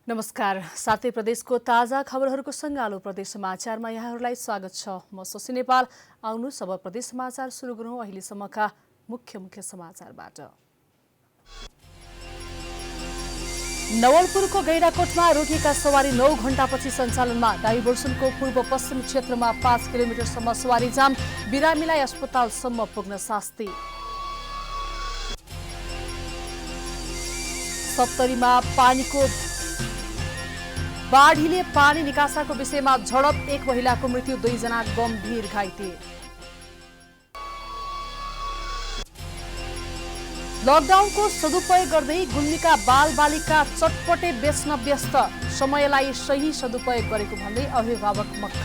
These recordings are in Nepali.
नमस्कार। साथै प्रदेशको ताजा खबरहरूको सँगालो प्रदेश समाचारमा यहाँहरूलाई स्वागत छ। म शशि नेपाल। आउनु सब प्रदेश समाचार सुरु गरौँ अहिलेसम्मका मुख्य समाचारबाट। नवलपुरको गैंडाकोटमा रोकिएका सवारी 9 घण्टापछि सञ्चालनमा। डाइभर्सनको पूर्व पश्चिम क्षेत्रमा 5 किलोमिटरसम्म सवारी जाम। बिरामीलाई अस्पतालसम्म पुग्न शास्ति। सप्तरीमा बाढीले पानी निकासाको विषयमा झडप। 1 महिलाको मृत्यु, 2 जना गम्भीर घाइते। लकडाउनको सदुपयोग गर्दै गुल्मीका बालबालिका चटपटे बेच्न व्यस्त। समयलाई सही सदुपयोग गरेको भन्दै अभिभावक मक्ख।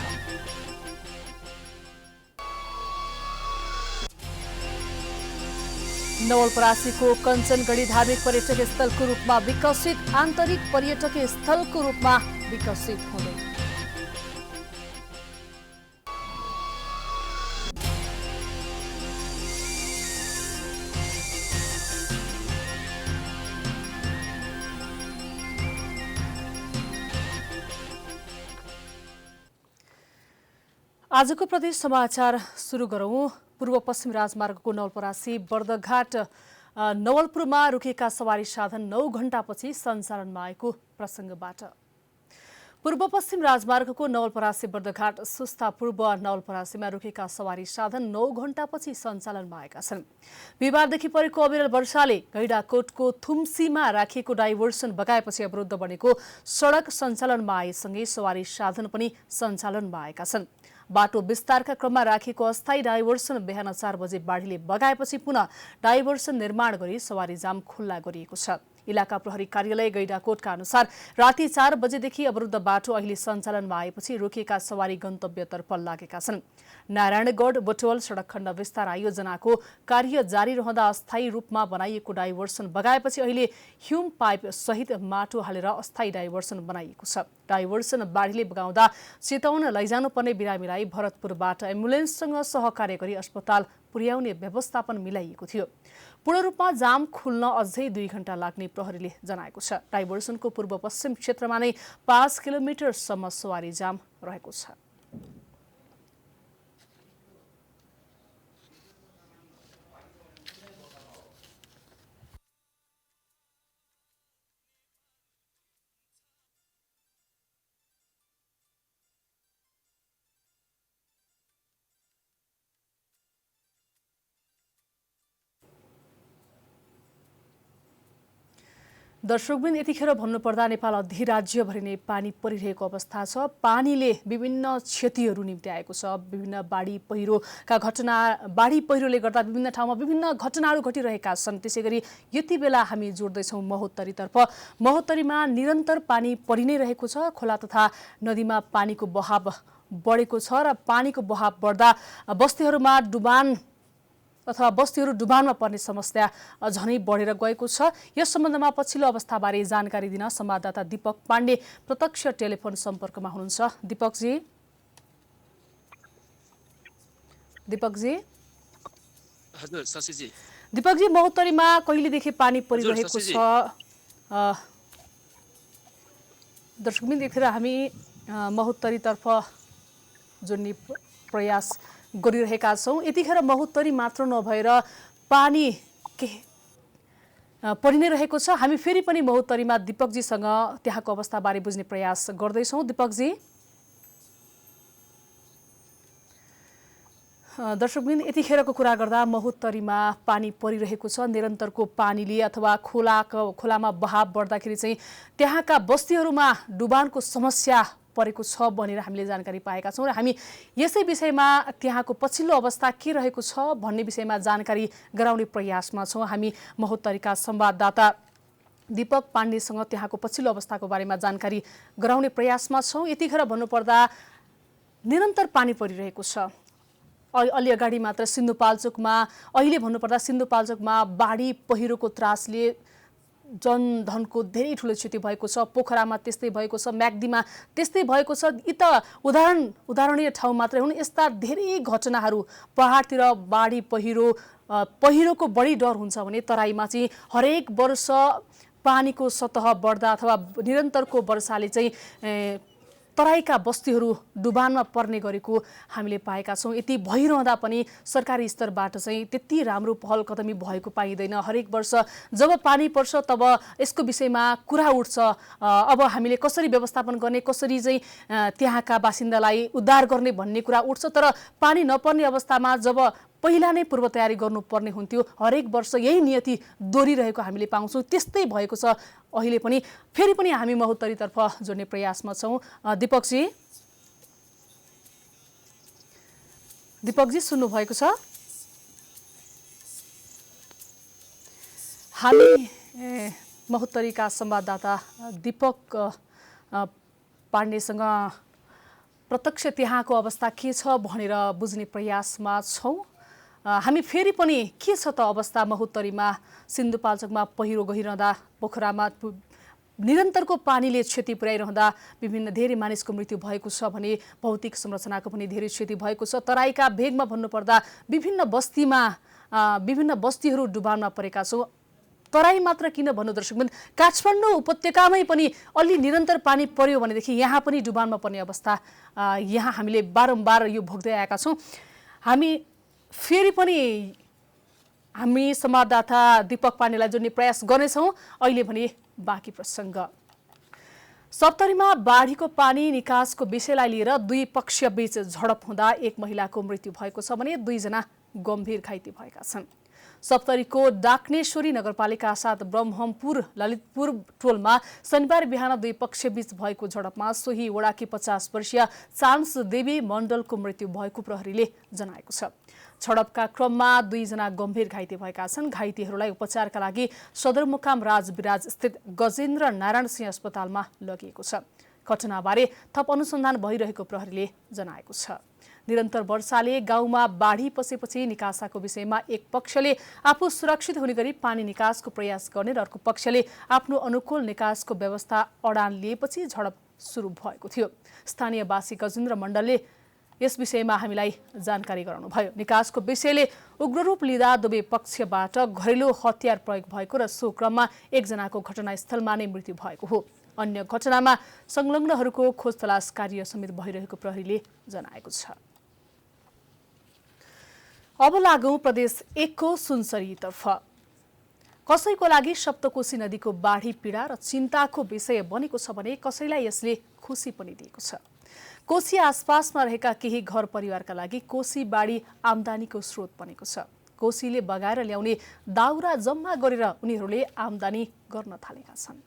नवलपरासीको कञ्चनगढी धार्मिक पर्यटक स्थलको रूपमा विकसित। आन्तरिक पर्यटक स्थलको रूपमा विकसित हुँदै। आजको प्रदेश समाचार सुरु गरौँ। पूर्व पश्चिम राजमार्गको नवलपरासी बर्दघाट नवलपुरमा रोकिएका सवारी साधन 9 घण्टापछि सञ्चालनमा आएको प्रसङ्गबाट। पूर्व पश्चिम राजमार्गको नवलपरासी बर्दघाट सुस्ता पूर्व नवलपरासीमा रोकिएका सवारी साधन 9 घण्टापछि सञ्चालनमा आएका छन्। बिहिबारदेखि परेको अविरल वर्षाले गैंडाकोटको थुम्सीमा राखिएको डाइभर्सन बगाएपछि अवरुद्ध बनेको सडक सञ्चालनमा आएसँगै सवारी साधन पनि सञ्चालनमा आएका छन्। बाटो विस्तारका क्रममा राखिएको अस्थायी डाइभर्सन बिहान 4 बजे बाढीले बगाएपछि पुनः डाइभर्सन निर्माण गरी सवारी जाम खुल्ला गरिएको छ। इलाका प्रहरी कार्यालय गैंडाकोटका अनुसार राति 4 बजेदेखि अवरुद्ध बाटो अहिले सञ्चालनमा आएपछि रोकिएका सवारी गन्तव्यतर्फ लागेका छन्। नारायणगढ बुटवल सडक खण्ड विस्तार आयोजनाको कार्य जारी रहँदा अस्थायी रूपमा बनाइएको डाइभर्सन बगाएपछि अहिले ह्युम पाइप सहित माटो हालेर अस्थायी डाइभर्सन बनाइएको छ। डाइभर्सन बाढीले बगाउँदा चितवन लैजानुपर्ने बिरामीलाई भरतपुरबाट एम्बुलेन्ससँग सहकार्य गरी अस्पताल पुर्याउने व्यवस्थापन मिलाइएको थियो। पूर्ण रूपमा जाम खुल्न अझै 2 घण्टा लाग्ने प्रहरीले जनाएको छ। डाइभर्सनको पूर्व पश्चिम क्षेत्रमा नै 5 किलोमिटरसम्म सवारी जाम रहेको छ। दर्शकबिन यतिखेर भन्नुपर्दा नेपाल अधिराज्यभरि नै पानी परिरहेको अवस्था छ। पानीले विभिन्न क्षतिहरू निम्त्याएको छ। विभिन्न बाढी पहिरोले गर्दा विभिन्न ठाउँमा विभिन्न घटनाहरू घटिरहेका छन्। त्यसैगरी यति बेला हामी जोड्दैछौँ महोत्तरीतर्फ। महोत्तरीमा निरन्तर पानी परि नै रहेको छ। खोला तथा नदीमा पानीको बहाव बढेको छ र पानीको बहाव बढ्दा बस्तीहरू डुबानमा पर्ने समस्या झनै बढेर गएको छ। यस सम्बन्धमा पछिल्लो अवस्थाबारे जानकारी दिन संवाददाता दीपक पाण्डे प्रत्यक्ष टेलिफोन सम्पर्कमा हुनुहुन्छ। हजुर शशीजी। दीपकजी, महोत्तरीमा कहिलेदेखि पानी परिरहेको छ? दर्शकबिन यतिखेर हामी महोत्तरीतर्फ जोड्ने प्रयास गरिरहेका छौँ। यतिखेर महोत्तरी मात्र नभएर पानी परि नै रहेको छ। हामी फेरि पनि महोत्तरीमा दीपकजीसँग त्यहाँको अवस्थाबारे बुझ्ने प्रयास गर्दैछौँ। दीपकजी, दर्शकबिन यतिखेरको कुरा गर्दा महोत्तरीमा पानी परिरहेको छ। निरन्तरको पानीले अथवा खोलामा बहाव बढ्दाखेरि चाहिँ त्यहाँका बस्तीहरूमा डुबानको समस्या परेको छ भनेर हामीले जानकारी पाएका छौँ र हामी यसै विषयमा त्यहाँको पछिल्लो अवस्था के रहेको छ भन्ने विषयमा जानकारी गराउने प्रयासमा छौँ। हामी महोत्तरीका संवाददाता दीपक पाण्डेसँग त्यहाँको पछिल्लो अवस्थाको बारेमा जानकारी गराउने प्रयासमा छौँ। यतिखेर भन्नुपर्दा निरन्तर पानी परिरहेको छ। अलि अगाडि मात्र अहिले भन्नुपर्दा सिन्धुपाल्चोकमा बाढी पहिरोको त्रासले जनधनको धेरै ठुलो क्षति भएको छ। पोखरामा त्यस्तै भएको छ, म्याग्दीमा त्यस्तै भएको छ। यी त उदाहरणीय ठाउँ मात्रै हुन्। यस्ता धेरै घटनाहरू पहाडतिर बाढी पहिरोको बढी डर हुन्छ भने तराईमा चाहिँ हरेक वर्ष पानीको सतह बढ्दा अथवा निरन्तरको वर्षाले चाहिँ तराईका बस्तीहरू डुबानमा पर्ने गरेको हामीले पाएका छौँ। यति भइरहँदा पनि सरकारी स्तरबाट चाहिँ त्यति राम्रो पहल कदमी भएको पाइँदैन। हरेक वर्ष जब पानी पर्छ तब यसको विषयमा कुरा उठ्छ, अब हामीले कसरी व्यवस्थापन गर्ने, कसरी चाहिँ त्यहाँका बासिन्दालाई उद्धार गर्ने भन्ने कुरा उठ्छ। तर पानी नपर्ने अवस्थामा जब पहिला नै पूर्व तयारी गर्नुपर्ने हुन्थ्यो, हरेक वर्ष यही नियति दोहोरिरहेको हामीले पाउँछौँ। त्यस्तै भएको छ अहिले पनि। फेरि पनि हामी महोत्तरीतर्फ जोड्ने प्रयासमा छौँ। दीपकजी सुन्नुभएको छ? हामी महोत्तरीका संवाददाता दीपक पाण्डेसँग प्रत्यक्ष त्यहाँको अवस्था के छ भनेर बुझ्ने प्रयासमा छौँ। हामी फेरि पनि के छ त अवस्था महोत्तरीमा? सिन्धुपाल्चोकमा पहिरो गइरहँदा, पोखरामा निरन्तरको पानीले क्षति पुर्याइरहँदा विभिन्न धेरै मानिसको मृत्यु भएको छ भने भौतिक संरचनाको पनि धेरै क्षति भएको छ। तराईका भेगमा भन्नुपर्दा विभिन्न बस्तीहरू डुबानमा परेका छौँ। तराई मात्र किन भन्नु दर्शकबिन, काठमाडौँ उपत्यकामै पनि अलि निरन्तर पानी पर्यो भनेदेखि यहाँ पनि डुबानमा पर्ने अवस्था यहाँ हामीले बारम्बार यो भोग्दै आएका छौँ। हामी फेरि पनि हामी संवाददाता दीपक पाण्डेलाई जोड्ने प्रयास गर्नेछौँ। अहिले भने बाँकी प्रसङ्ग। सप्तरीमा बाढीको पानी निकासको विषयलाई लिएर दुई पक्ष बीच झडप हुँदा एक महिलाको मृत्यु भएको छ भने 2 जना गम्भीर घाइते भएका छन्। सप्तरीको डाक्नेश्वरी नगरपालिका साथ ब्रह्मपुर ललितपुर टोलमा शनिबार बिहान दुई पक्ष बीच भएको झडपमा सोही वडाकी 50 वर्षीय चान्स देवी मण्डलको मृत्यु भएको प्रहरीले जनाएको छ। झडपका क्रममा 2 जना गम्भीर घाइते भएका छन्। घाइतेहरूलाई उपचारका लागि सदरमुकाम राजविराज स्थित गजेन्द्र नारायण सिंह अस्पतालमा लगिएको छ। घटनाबारे थप अनुसन्धान भइरहेको प्रहरीले जनाएको छ। निरन्तर वर्षाले गाउँमा बाढी पसेपछि निकासाको विषयमा एक पक्षले आफू सुरक्षित हुने गरी पानी निकासको प्रयास गर्ने र अर्को पक्षले आफ्नो अनुकूल निकासको व्यवस्था अडान लिएपछि झडप सुरु भएको थियो। स्थानीयवासी गजेन्द्र मण्डलले यस विषयमा हामीलाई जानकारी गराउनुभयो। निकासको विषयले उग्र रूप लिँदा दुवै पक्षबाट घरेलु हतियार प्रयोग भएको र सो क्रममा एकजनाको घटनास्थलमा नै मृत्यु भएको हो। अन्य घटनामा संलग्नहरूको खोज तलास कार्य समेत भइरहेको प्रहरीले जनाएको छ। अब लागौं प्रदेश 1 को सुनसरीतर्फ। कसैको लागि सप्तकोशी नदीको बाढी पीडा र चिन्ताको विषय बनेको छ भने कसैलाई यसले खुसी पनि दिएको छ। कोशी आसपासमा रहेका केही घर परिवारका लागि कोशी बाढी आम्दानीको स्रोत बनेको छ। कोशीले बगाएर ल्याउने दाउरा जम्मा गरेर उनीहरूले आम्दानी गर्न थालेका छन्।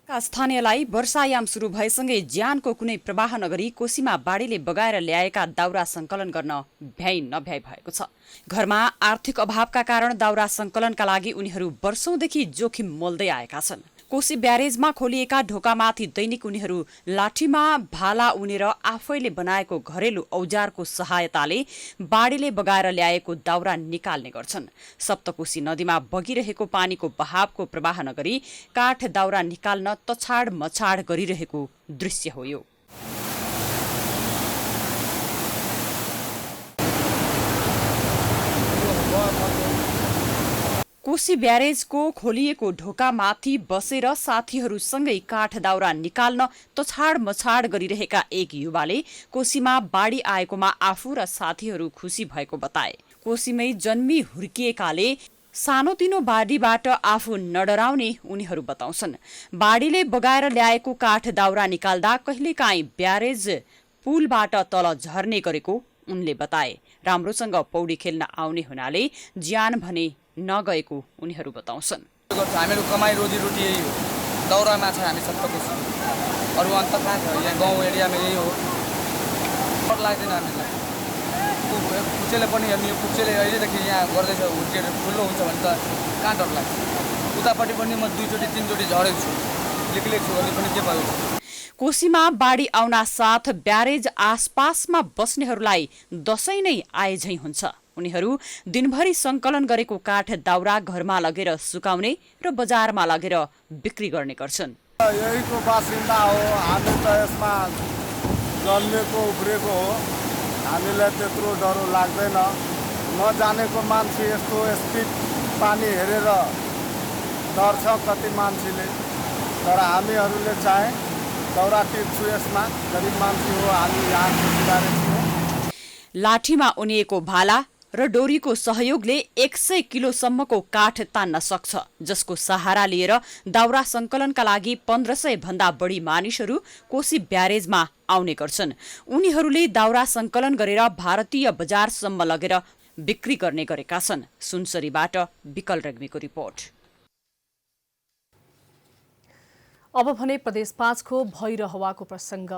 स्थानीयलाई वर्षायाम सुरु भएसँगै ज्यानको कुनै प्रवाह नगरी कोशीमा बाढीले बगाएर ल्याएका दाउरा संकलन गर्न भ्याइ नभ्याइ भएको छ। घरमा आर्थिक अभावका कारण दाउरा संकलनका लागि उनीहरू वर्षौंदेखि जोखिम मोल्दै आएका छन्। कोशी ब्यारेजमा खोलिएका ढोकामाथि दैनिक उनीहरू लाठीमा भाला उनेर आफैले बनाएको घरेलु औजारको सहायताले बाढीले बगाएर ल्याएको दाउरा निकाल्ने गर्छन्। सप्तकोशी नदीमा बगिरहेको पानीको बहावको प्रवाह नगरी काठ दाउरा निकाल्न तछाड मछाड गरिरहेको दृश्य हो यो। कोशी ब्यारेजको खोलिएको ढोकामाथि बसेर साथीहरूसँगै काठ दाउरा निकाल्न तछाड मछाड गरिरहेका एक युवाले कोशीमा बाढी आएकोमा आफू र साथीहरू खुसी भएको बताए। कोशीमै जन्मी हुर्किएकाले सानोतिनो बाढीबाट आफू नडराउने उनीहरू बताउँछन्। बाढीले बगाएर ल्याएको काठ दाउरा निकाल्दा कहिलेकाहीँ ब्यारेज पुलबाट तल झर्ने गरेको उनले बताए। राम्रोसँग पौडी खेल्न आउने हुनाले ज्यान भने नगएको उनीहरू बताउँछन्। हामीहरू कमाई रोजीरोटी यही हो, दाउरामा छ हामी सप्तकोशी। अरू अन्त कहाँ छ, यहाँ गाउँ एरियामा यही हो। डर लाग्दैन हामीलाई। पुच्चेले पनि हेर्नु, यो पुच्चेले अहिलेदेखि यहाँ गर्दैछ, हुर्किएर ठुलो हुन्छ भने त कहाँ डर लाग्छ। उतापट्टि पनि म 2 चोटि 3 चोटि झरेको छु, लेखलेख छु, अहिले पनि के भयो। कोशीमा बाढी आउना साथ ब्यारेज आसपासमा बस्नेहरूलाई दशैं नै आए झैं हुन्छ। उनीहरू दिनभरि संकलन गरेको काठ दाउरा घरमा लगेर सुकाउने र बजारमा लगेर बिक्री गर्ने गर्छन्। यहीको बासिन्दा हो, हामी त यसमा जन्मेको उब्रेको हो। हामीलाई त्यत्रो डर लाग्दैन। नजानेको मान्छे यस्तो स्पिड पानी हेरेर डर छ कति मान्छेले, तर हामीहरूले चाहिँ दाउरा टिप्छु यसमा। गरिब मान्छे हो हामी, यहाँको सुधारे छौँ। लाठीमा उनिएको भाला र डोरीको सहयोगले 100 किलोसम्मको काठ तान्न सक्छ, जसको सहारा लिएर दाउरा संकलनका लागि 1500 भन्दा बढी मानिसहरू कोशी ब्यारेजमा आउने गर्छन्। उनीहरूले दाउरा संकलन गरेर भारतीय बजारसम्म लगेर बिक्री गर्ने गरेका छन्। सुनसरीबाट विकल रेग्मीको रिपोर्ट। अब भने प्रदेश 5 को भैरहवाको प्रसंग।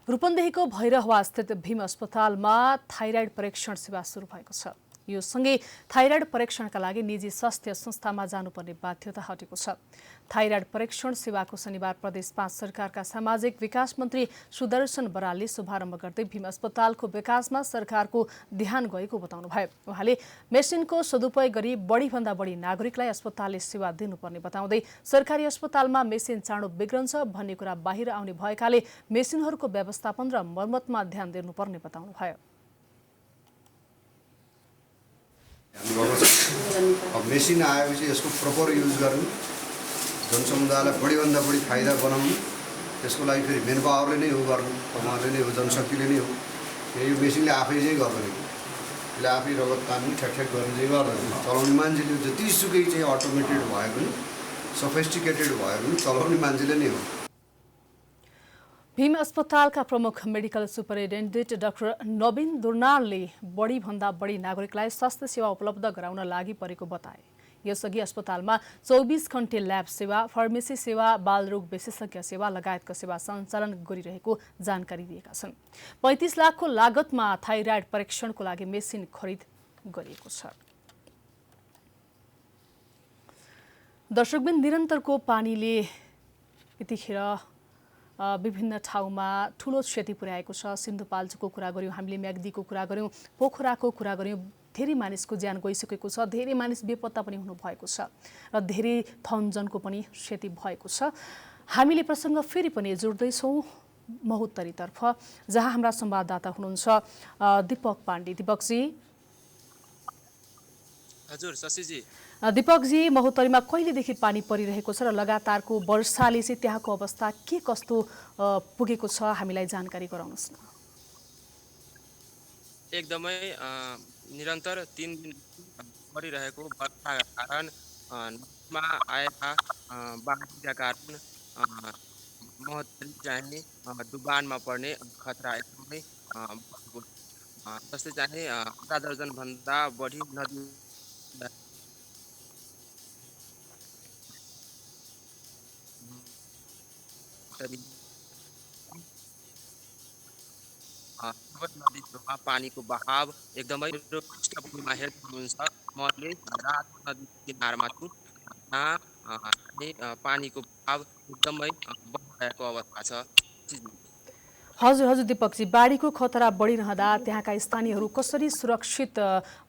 रूपन्देहीको भैरहवा स्थित भीम अस्पतालमा थाइराइड परीक्षण सेवा सुरु भएको छ। यो सँगै थाइराइड परीक्षणका लागि निजी स्वास्थ्य संस्थामा जानुपर्ने बाध्यता हटेको छ। थाइराइड परीक्षण सेवाको शनिबार प्रदेश 5 सरकारका सामाजिक विकास मन्त्री सुदर्शन बरालले शुभारम्भ गर्दै भीम अस्पतालको विकासमा सरकारको ध्यान गएको बताउनुभयो। उहाँले मेसिनको सदुपयोग गरी बढीभन्दा बढी नागरिकलाई अस्पतालले सेवा दिनुपर्ने बताउँदै सरकारी अस्पतालमा मेसिन चाँडो बिग्रन्छ भन्ने कुरा बाहिर आउने भएकाले मेसिनहरूको व्यवस्थापन र मर्मतमा ध्यान दिनुपर्ने बताउनुभयो। अब मेसिन आएपछि यसको प्रपर युज गर्नु, जनसमुदायलाई बढीभन्दा बढी फाइदा बनाउनु, त्यसको लागि फेरि मेन पावरले नै हो गर्नु, उहाँले नै हो, जनशक्तिले नै हो। यो मेसिनले आफै चाहिँ गर्दैन, यसले आफै रगत तान्नु ठ्याक गर्ने चाहिँ गर्दैन। चलाउने मान्छेले जतिसुकै चाहिँ अटोमेटेड भए पनि, सफिस्टिकेटेड भए पनि चलाउने मान्छेले नै हो। भीम अस्पतालका प्रमुख मेडिकल सुपरिन्टेन्डेन्ट डाक्टर नवीन दुर्नालले बढीभन्दा बढी नागरिकलाई स्वास्थ्य सेवा उपलब्ध गराउन लागि परेको बताए। यसअघि अस्पतालमा 24 घण्टे ल्याब सेवा, फार्मेसी सेवा, बालरोग विशेषज्ञ सेवा लगायतका सेवा सञ्चालन गरिरहेको जानकारी दिएका छन्। 35 लाखको लागतमा थाइराइड परीक्षणको लागि मेसिन खरिद गरिएको छ। दर्शकबिन, निरन्तरको पानीले यतिखेर विभिन्न ठाउँमा ठूलो क्षति पुर्याएको छ। सिन्धुपाल्चोकको कुरा गर्यौं, हामीले म्याग्दीको कुरा गर्यौं, पोखराको कुरा गर्यौं। धेरै मानिसको ज्यान गइसकेको छ, धेरै मानिस बेपत्ता पनि हुनुभएको छ र धेरै थनजनको पनि क्षति भएको छ। हामीले प्रसङ्ग फेरि पनि जोड्दैछौँ महोत्तरीतर्फ, जहाँ हाम्रा संवाददाता हुनुहुन्छ दीपक पाण्डे। दीपकजी। हजुर शशीजी। दीपकजी, महोत्तरीमा कहिलेदेखि पानी परिरहेको छ र लगातारको वर्षाले चाहिँ त्यहाँको अवस्था के कस्तो पुगेको छ, हामीलाई जानकारी गराउनुहोस् न। एकदमै निरन्तर 3 दिन परिरहेको वर्षाका कारण नदीमा आएका बाढीका कारण महोत्तरी चाहिँ डुबानमा पर्ने खतरा एकदमै बढेको छ। जस्तै चाहिँ आधा दर्जन भन्दा बढी नदी नदीमा पानीको बहाव एकदमै पृष्ठभूमिमा हेर्नुहुन्छ। मैले रातो नदी किनारमा छु, जहाँ पानीको बहाव एकदमै बढिरहेको अवस्था छ। हजुर दीपकजी, बाढीको खतरा बढिरहँदा त्यहाँका स्थानीयहरू कसरी सुरक्षित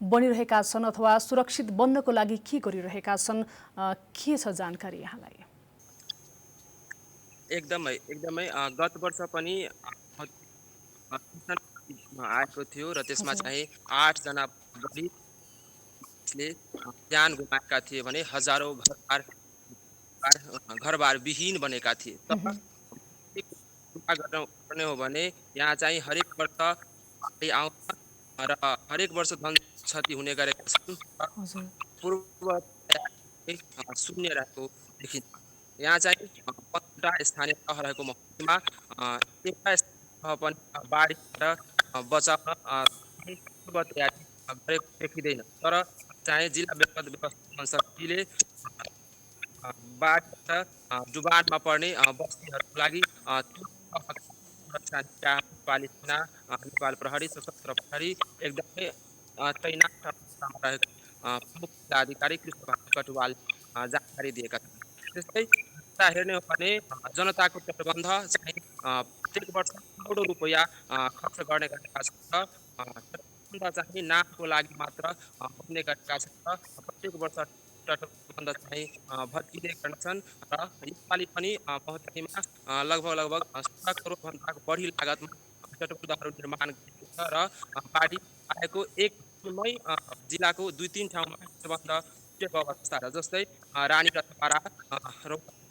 बनिरहेका छन् अथवा सुरक्षित बन्नको लागि के गरिरहेका छन्, के छ जानकारी यहाँलाई? एकदमै गत वर्ष पनि आएको थियो र त्यसमा चाहिँ 8 जना बढीले ज्यान गुमाएका थिए भने हजारौं घरबार विहीन बनेका थिए। गर्ने हो भने यहाँ चाहिँ हरेक वर्ष बाढी आउँछ र हरेक वर्ष धन क्षति हुने गरेका छन्। पूर्व शून्य रहेको देखिन्छ। यहाँ चाहिँ 15 स्थानीय तहहरूको महत्त्वमा एउटा तह पनि बाढीबाट बचाउन पूर्व तयारी गरेको देखिँदैन। तर चाहिँ जिल्ला विपद व्यवस्थापन समितिले बाढीबाट डुबानमा पर्ने बस्तीहरूको लागि पालिका, नेपाल प्रहरी, सशस्त्र प्रहरी एकदमै तैनात रहेको प्रमुख जिल्लाधिकारी कृष्णबहादुर कटुवाल जानकारी दिएका छन्। त्यस्तै हेर्ने हो भने जनताको प्रबन्ध चाहिँ प्रत्येक वर्ष करोडौं रुपैयाँ खर्च गर्ने गरेका छन् र चाहिँ नामको लागि मात्र बन्ने गरेका छन् र प्रत्येक वर्ष प्रबन्ध चाहिँ भत्किँदै गर्छन् र यसपालि पनि महोत्तरीमा लगभग 16 करोड भन्दा बढी लागतमा तटबन्धहरू निर्माण गरिएको छ र बाढी आएको एक दिनमै जिल्लाको 2-3 ठाउँमा तटबन्ध छुटिएको अवस्था छ। जस्तै रानी रथपारा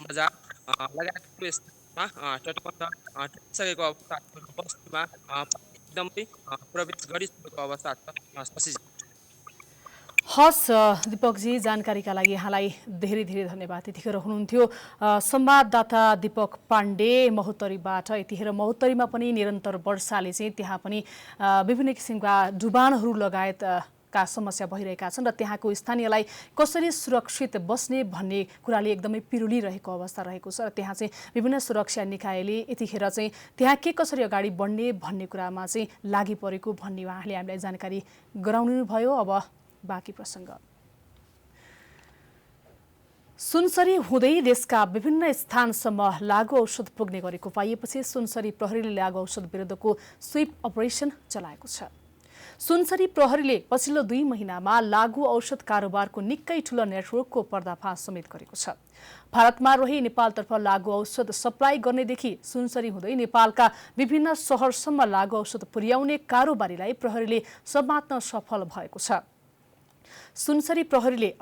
बजार लगायतको स्थानमा तटबन्ध टुटिसकेको अवस्था छ। बस्तीमा एकदमै प्रवेश गरिसकेको अवस्था छ। शशीजी हस् दीपकजी, जानकारीका लागि यहाँलाई धेरै धेरै धन्यवाद। यतिखेर हुनुहुन्थ्यो संवाददाता दीपक पाण्डे महोत्तरीबाट। यतिखेर महोत्तरीमा पनि निरन्तर वर्षाले चाहिँ त्यहाँ पनि विभिन्न किसिमका डुबानहरू लगायत का समस्या भइरहेका छन् र त्यहाँको स्थानीयलाई कसरी सुरक्षित बस्ने भन्ने कुराले एकदमै पिरुलिरहेको अवस्था रहेको छ। र त्यहाँ चाहिँ विभिन्न सुरक्षा निकायले यतिखेर चाहिँ त्यहाँ के कसरी अगाडि बढ्ने भन्ने कुरामा चाहिँ लागि परेको भन्ने उहाँले हामीलाई जानकारी गराउनु भयो। अब बाँकी प्रसङ्ग। सुनसरी हुँदै देशका विभिन्न स्थानसम्म लागु औषध पुग्ने गरेको पाइएपछि सुनसरी प्रहरीले लागु औषध विरुद्धको स्वीप अपरेसन चलाएको छ। सुनसरी प्रहरीले पछिल्लो 2 महिनामा लागु औषध कारोबारको निकै ठूलो नेटवर्कको पर्दाफास समेत गरेको छ। भारतमा रही नेपालतर्फ लागु औषध सप्लाई गर्नेदेखि सुनसरी हुँदै नेपालका विभिन्न शहरसम्म लागु औषध पुर्याउने कारोबारीलाई प्रहरीले समात्न सफल भएको छ। सुनसरी प्रहरीले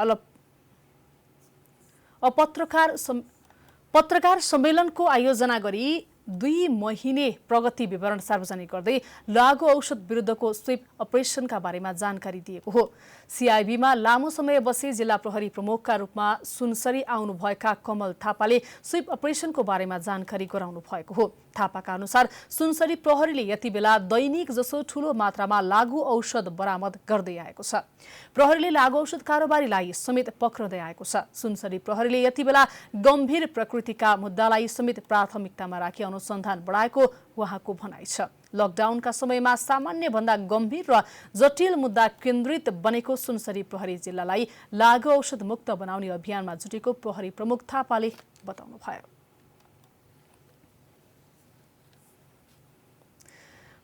पत्रकार सम्मेलनको आयोजना गरी 2 महिने प्रगति विवरण सार्वजनिक गर्दै लागु औषध विरुद्धको स्वीप अपरेसनका बारेमा जानकारी दिएको हो। सीआईबीमा लामो समय बसे जिल्ला प्रहरी प्रमुखका रूपमा सुनसरी आउनुभएका कमल थापाले स्वीप अपरेसनको बारेमा जानकारी गराउनु भएको हो। थापाका अनुसार सुनसरी प्रहरीले यति बेला दैनिक जसो ठूलो मात्रामा लागु औषध बरामद गर्दै आएको छ। प्रहरीले लागु औषध कारोबारीलाई समेत पक्रदै आएको छ। सुनसरी प्रहरीले यति बेला गम्भीर प्रकृतिका मुद्दालाई समेत प्राथमिकतामा राखी अनुसन्धान बढाएको उहाँको भनाइ छ। लकडाउनका समयमा सामान्य भन्दा गम्भीर र जटिल मुद्दा केन्द्रित बनेको सुनसरी प्रहरी जिल्लालाई लागु औषध मुक्त बनाउने अभियानमा जुटेको प्रहरी प्रमुख थापाले बताउनुभयो।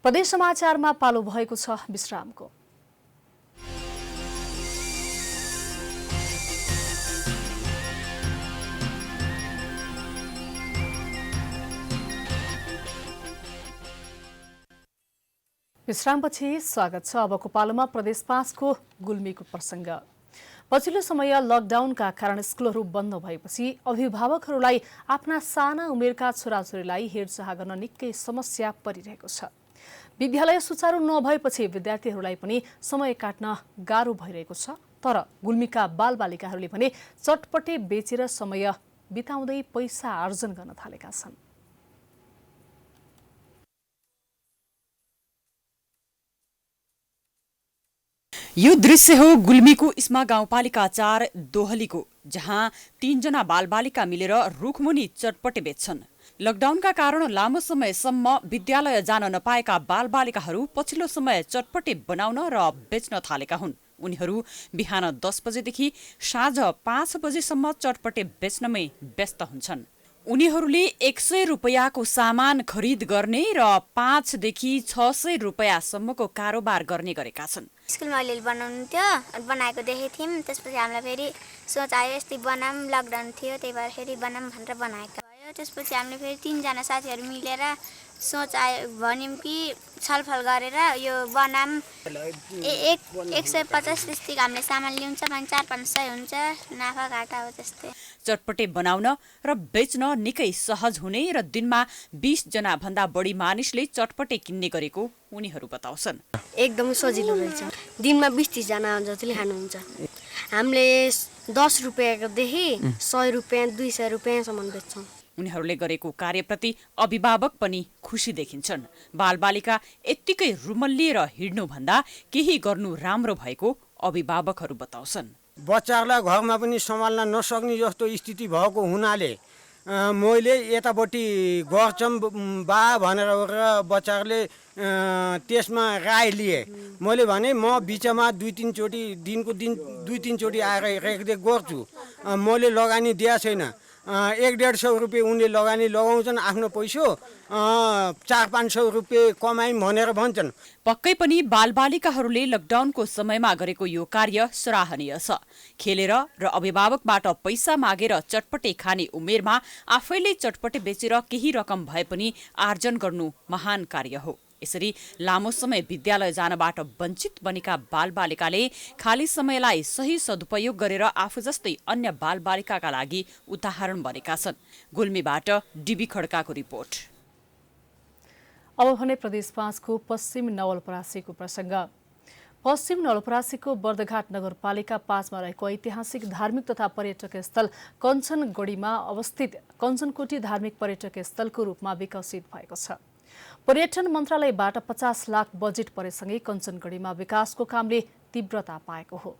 प्रदेश समाचारमा पालो भएको छ विश्रामको। विश्रामपछि स्वागत छ। अबको पालोमा प्रदेश 5 को गुल्मीको प्रसङ्ग। पछिल्लो समय लकडाउनका कारण स्कुलहरू बन्द भएपछि अभिभावकहरूलाई आफ्ना साना उमेरका छोराछोरीलाई हेरचाह गर्न निकै समस्या परिरहेको छ। विद्यालय सुचारू नभएपछि विद्यार्थीहरूलाई पनि समय काट्न गाह्रो भइरहेको छ। तर गुल्मीका बालबालिकाहरूले भने चटपटे बेचेर समय बिताउँदै पैसा आर्जन गर्न थालेका छन्। यो दृश्य हो गुल्मीको इस्मा गाउँपालिका 4 दोहलीको, जहाँ 3 जना बालबालिका मिलेर रुखमुनि चटपटे बेच्छन्। लकडाउनका कारण लामो समयसम्म विद्यालय जान नपाएका बालबालिकाहरू पछिल्लो समय चटपटे बनाउन र बेच्न थालेका हुन्। उनीहरू बिहान 10 बजेदेखि साँझ 5 बजेसम्म चटपटे बेच्नमै व्यस्त हुन्छन्। उनीहरूले 100 रुपैयाँको सामान खरिद गर्ने र 5 देखि 600 रुपैयाँसम्मको कारोबार गर्ने गरेका छन्। स्कुलमा अलिअलि बनाउनु थियो, बनाएको देखेको थियौँ। त्यसपछि हामीलाई फेरि सोच आयो यस्तै बनाऊँ, लकडाउन थियो त्यही भएर फेरि बनाऊँ भनेर बनाएको भयो। त्यसपछि हामीले फेरि 3 जना साथीहरू मिलेर सोच आयो भन्यौँ कि छलफल गरेर यो बनाऊँ। 150 जति हामीले सामान ल्याउँछ, 400-500 हुन्छ, नाफा घाटा हो त्यस्तै। चटपटे बनाउन र बेच्न निकै सहज हुने र दिनमा 20 जना भन्दा बढी मानिसले चटपटे किन्ने गरेको उनीहरू बताउँछन्। एकदमै सजिलो रहेछ। दिनमा 20-30 जना जतिले खानुहुन्छ। हामीले 10 रुपैयाँदेखि 100 रुपैयाँ 200 रुपैयाँसम्म बेच्छौँ। उनीहरूले गरेको कार्यप्रति अभिभावक पनि खुसी देखिन्छन्। बालबालिका यत्तिकै रुमल्लिएर हिँड्नुभन्दा केही गर्नु राम्रो भएको अभिभावकहरू बताउँछन्। बच्चाहरूलाई घरमा पनि सम्हाल्न नसक्ने जस्तो स्थिति भएको हुनाले मैले यतापट्टि गर्छौँ बा भनेर बच्चाहरूले त्यसमा राय लिए। मैले भने म बिचमा 2-3 चोटि दिनको 2-3 चोटि आएर रेखदेख गर्छु। मैले लगानी दिएको छैन। 100-150 रुपियाँ उनले लगानी लगाउँछन्, आफ्नो पैसा 400-500 रुपियाँ कमाइन् भनेर भन्छन्। पक्कै पनि बालबालिकाहरूले लकडाउनको समयमा गरेको यो कार्य सराहनीय छ। खेलेर र अभिभावकबाट पैसा मागेर चटपटे खाने उमेरमा आफैले चटपटे बेचेर केही रकम भए पनि आर्जन गर्नु महान कार्य हो। यसरी लामो समय विद्यालय जानबाट वञ्चित बनेका बालबालिकाले खाली समयलाई सही सदुपयोग गरेर आफू जस्तै अन्य बालबालिकाका लागि उदाहरण बनेका छन्। गुल्मीबाट डीबी खड्काको रिपोर्ट। अब भने प्रदेश 5 को पश्चिम नवलपरासीको प्रसङ्ग। पश्चिम नवलपरासीको बर्दघाट नगरपालिका 5 मा रहेको ऐतिहासिक धार्मिक तथा पर्यटक स्थल कञ्चनगढीमा अवस्थित कञ्चनकोटी धार्मिक पर्यटक स्थलको रूपमा विकसित भएको छ। पर्यटन मन्त्रालयबाट 50 लाख बजेट परेसँगै कञ्चनगढीमा विकासको कामले तीव्रता पाएको हो।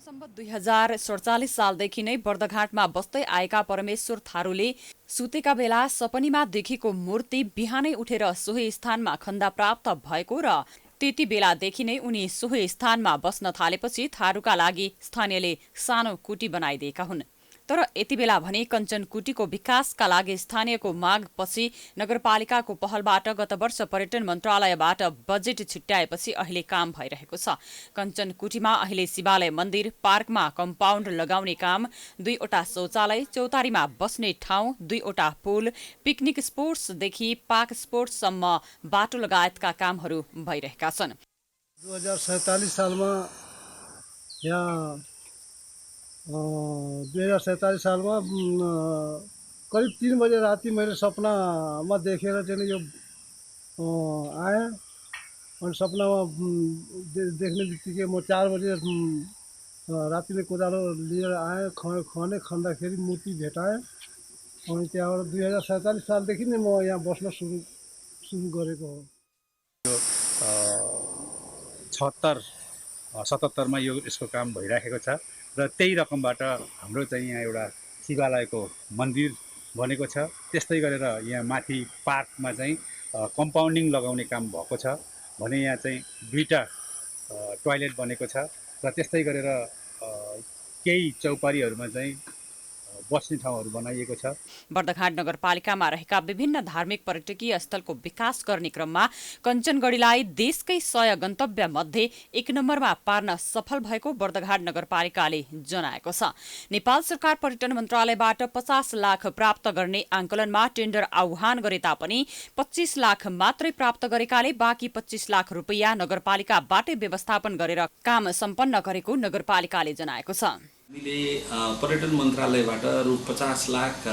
सम्बत 2047 सालदेखि नै बर्दघाटमा बस्दै आएका परमेश्वर थारूले सुतेका बेला सपनीमा देखेको मूर्ति बिहानै उठेर सोही स्थानमा खन्दा प्राप्त भएको र त्यति बेलादेखि नै उनी सोही स्थानमा बस्न थालेपछि थारूका लागि स्थानीयले सानो कुटी बनाइदिएका हुन्। तर यति बेला भने कञ्चनकुटीको विकासका लागि स्थानीयको मागपछि नगरपालिकाको पहलबाट गत वर्ष पर्यटन मन्त्रालयबाट बजेट छिट्याएपछि अहिले काम भइरहेको छ। कञ्चनकुटीमा अहिले शिवालय मन्दिर, पार्कमा कम्पाउन्ड लगाउने काम, 2वटा शौचालय, चौतारीमा बस्ने ठाउँ, 2वटा पुल, पिकनिक स्पोर्ट्सदेखि पार्क स्पोर्ट्ससम्म बाटो लगायतका कामहरू भइरहेका छन्। 2047 सालमा यहाँ 2047 सालमा करिब 3 बजे राति मैले सपनामा देखेर चाहिँ यो आएँ। अनि सपनामा देख्ने बित्तिकै म 4 बजे राति नै कोदालो लिएर आएँ। खन्दाखेरि मूर्ति भेटाएँ। अनि त्यहाँबाट 2047 सालदेखि नै म यहाँ बस्न सुरु गरेको हो। 77 मा यसको काम भइराखेको छ र त्यही रकमबाट हाम्रो चाहिँ यहाँ एउटा शिवालयको मन्दिर बनेको छ। त्यस्तै गरेर यहाँ माथि पार्कमा चाहिँ कम्पाउन्डिङ लगाउने काम भएको छ भने यहाँ चाहिँ 2टा टोयलेट बनेको छ र त्यस्तै गरेर केही चौपारीहरूमा चाहिँ बस्ने ठाउँहरू बनाइएको छ। बर्दघाट नगरपालिकामा रहेका विभिन्न धार्मिक पर्यटकीय स्थलको विकास गर्ने क्रममा कञ्चनगढीलाई देशकै 100 गन्तव्य मध्ये 1 नम्बरमा पार्न सफल भएको बर्दघाट नगरपालिकाले जनाएको छ। नेपाल सरकार पर्यटन मन्त्रालयबाट 50 लाख प्राप्त गर्ने आंकलनमा टेन्डर आह्वान गरे तापनि 25 लाख मात्रै प्राप्त गरेकाले बाँकी 25 लाख रुपैयाँ नगरपालिकाबाटै व्यवस्थापन गरेर काम सम्पन्न गरेको नगरपालिकाले जनाएको छ। हामीले पर्यटन मन्त्रालयबाट रु 50 लाख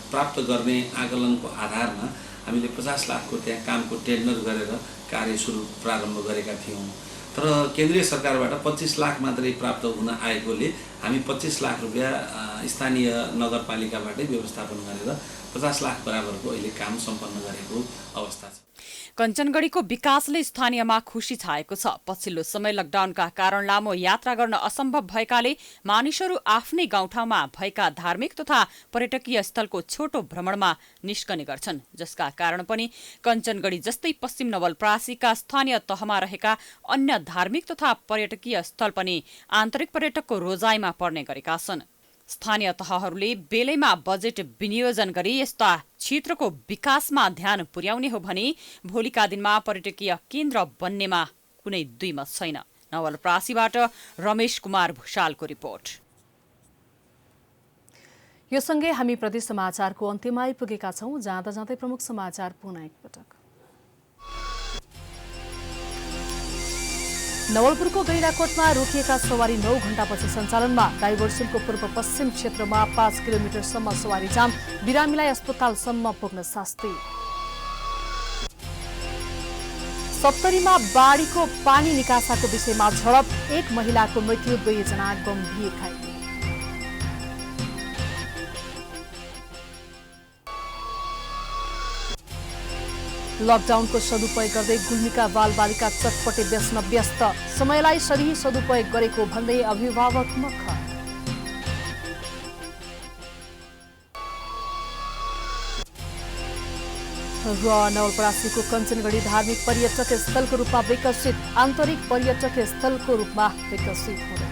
प्राप्त गर्ने आकलनको आधारमा हामीले 50 लाखको त्यहाँ कामको टेन्डर गरेर कार्य प्रारम्भ गरेका थियौँ। तर केन्द्रीय सरकारबाट 25 लाख मात्रै प्राप्त हुन आएकोले हामी 25 लाख रुपैयाँ स्थानीय नगरपालिकाबाटै व्यवस्थापन गरेर 50 लाख बराबरको अहिले काम सम्पन्न गरेको अवस्था छ। कञ्चनगढीको विकासले स्थानीयमा खुशी छाएको छ। पछिल्लो समय लकडाउनका कारण लामो यात्रा गर्न असम्भव भएकाले मानिसहरू आफ्नै गाउँठाउँमा भएका धार्मिक तथा पर्यटकीय स्थलको छोटो भ्रमणमा निस्कने गर्छन्, जसका कारण पनि कञ्चनगढी जस्तै पश्चिम नवलपरासीका स्थानीय तहमा रहेका अन्य धार्मिक तथा पर्यटकीय स्थल पनि आन्तरिक पर्यटकको रोजाइमा पर्ने गरेका छन्। स्थानीय तहहरूले बेलैमा बजेट विनियोजन गरी यस्ता क्षेत्रको विकासमा ध्यान पुर्याउने हो भने भोलिका दिनमा पर्यटकीय केन्द्र बन्नेमा कुनै दुई मत छैन। नवलपरासीबाट रमेश कुमार भुषालको रिपोर्ट। यो सँगै हामी प्रदेश समाचारको अन्त्यमा आइपुगेका छौं। जाँदा जाँदै प्रमुख समाचार पुनः एकपटक। नवलपुरको गैंडाकोटमा रोकिएका सवारी 9 घण्टापछि सञ्चालनमा। डाइभर्सनको पूर्व पश्चिम क्षेत्रमा 5 किलोमिटरसम्म सवारी जाम। बिरामीलाई अस्पतालसम्म पुग्न शास्ति। सप्तरीमा बाढीको पानी निकासाको विषयमा झडप। 1 महिलाको मृत्यु, 2 जना गम्भीर घाइते। लकडाउनको सदुपयोग गर्दै गुल्मीका बालबालिका चटपटे बेच्न व्यस्त। समयलाई सही सदुपयोग गरेको भन्दै अभिभावक मख। र नवलपरासीको कञ्चनगढी धार्मिक पर्यटक स्थलको रूपमा विकसित। आन्तरिक पर्यटक स्थलको रूपमा विकसित हुँदै